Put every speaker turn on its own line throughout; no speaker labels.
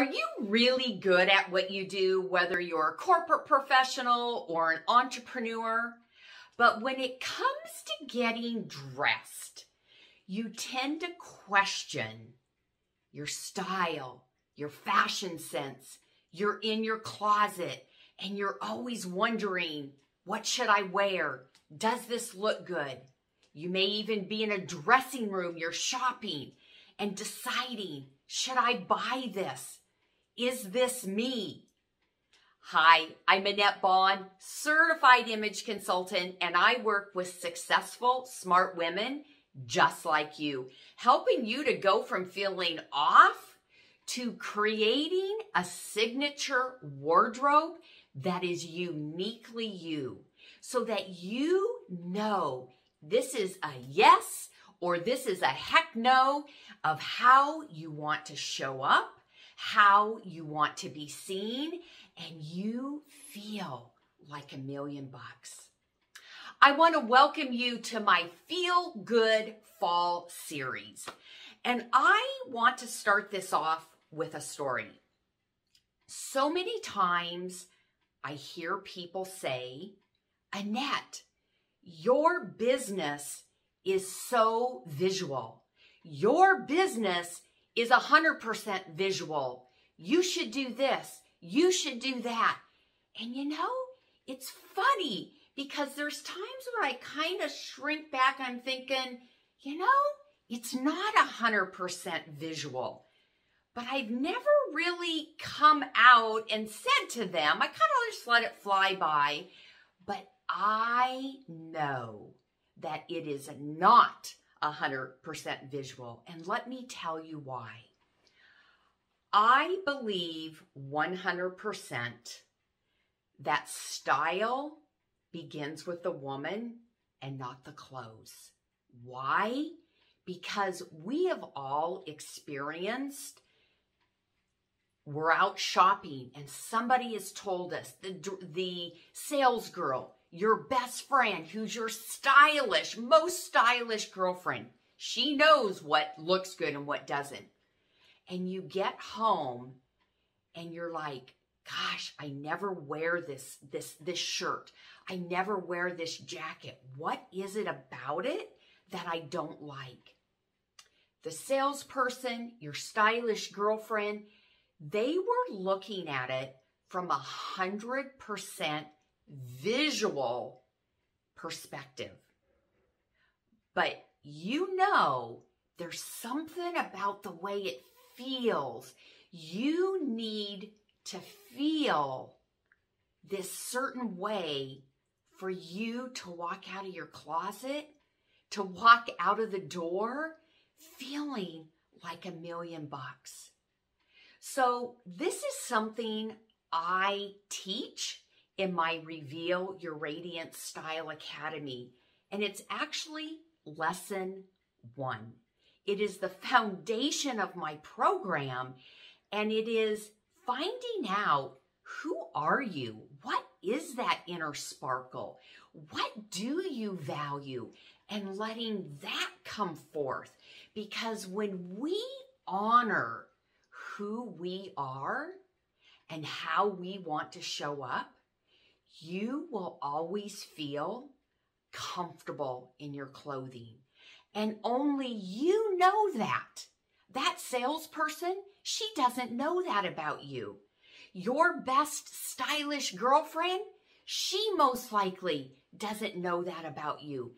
Are you really good at what you do, whether you're a corporate professional or an entrepreneur? But when it comes to getting dressed, you tend to question your style, your fashion sense. You're in your closet and you're always wondering, what should I wear? Does this look good? You may even be in a dressing room, you're shopping and deciding, should I buy this? Is this me? Hi, I'm Annette Bond, certified image consultant, and I work with successful, smart women just like you, helping you to go from feeling off to creating a signature wardrobe that is uniquely you, so that you know this is a yes or this is a heck no of how you want to show up, how you want to be seen, and you feel like $1,000,000. I want to welcome you to my Feel Good Fall series. And I want to start this off with a story. So many times I hear people say, Annette, your business is so visual. Your business is 100% visual. You should do this. You should do that. And you know, it's funny because there's times when I kind of shrink back. I'm thinking, you know, it's not 100% visual. But I've never really come out and said to them, I kind of just let it fly by. But I know that it is not 100% visual. And let me tell you why. I believe 100% that style begins with the woman and not the clothes. Why? Because we have all experienced, we're out shopping and somebody has told us, the sales girl, your best friend, who's your stylish, most stylish girlfriend, she knows what looks good and what doesn't. And you get home and you're like, gosh, I never wear this shirt. I never wear this jacket. What is it about it that I don't like? The salesperson, your stylish girlfriend, they were looking at it from 100% visual perspective. But you know, there's something about the way it feels. You need to feel this certain way for you to walk out of your closet, to walk out of the door feeling like $1,000,000. So this is something I teach in my Reveal Your Radiant Style Academy, and it's actually lesson 1. It is the foundation of my program, and it is finding out, who are you? What is that inner sparkle? What do you value? And letting that come forth. Because when we honor who we are and how we want to show up, you will always feel comfortable in your clothing. And only you know that. That salesperson, she doesn't know that about you. Your best stylish girlfriend, she most likely doesn't know that about you.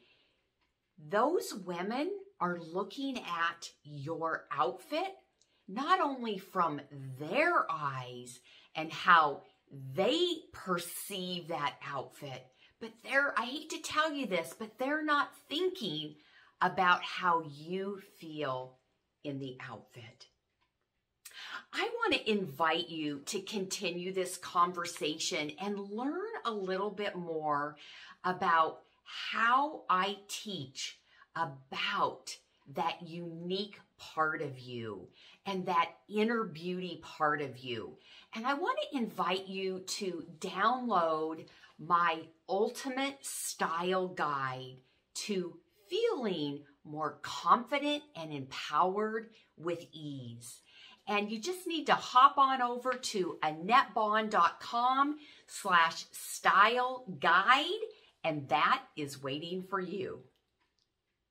Those women are looking at your outfit, not only from their eyes and how they perceive that outfit, but I hate to tell you this, but they're not thinking about how you feel in the outfit. I want to invite you to continue this conversation and learn a little bit more about how I teach about that unique part of you and that inner beauty part of you. And I want to invite you to download my ultimate style guide to feeling more confident and empowered with ease. And you just need to hop on over to AnnetteBond.com/style guide, and that is waiting for you.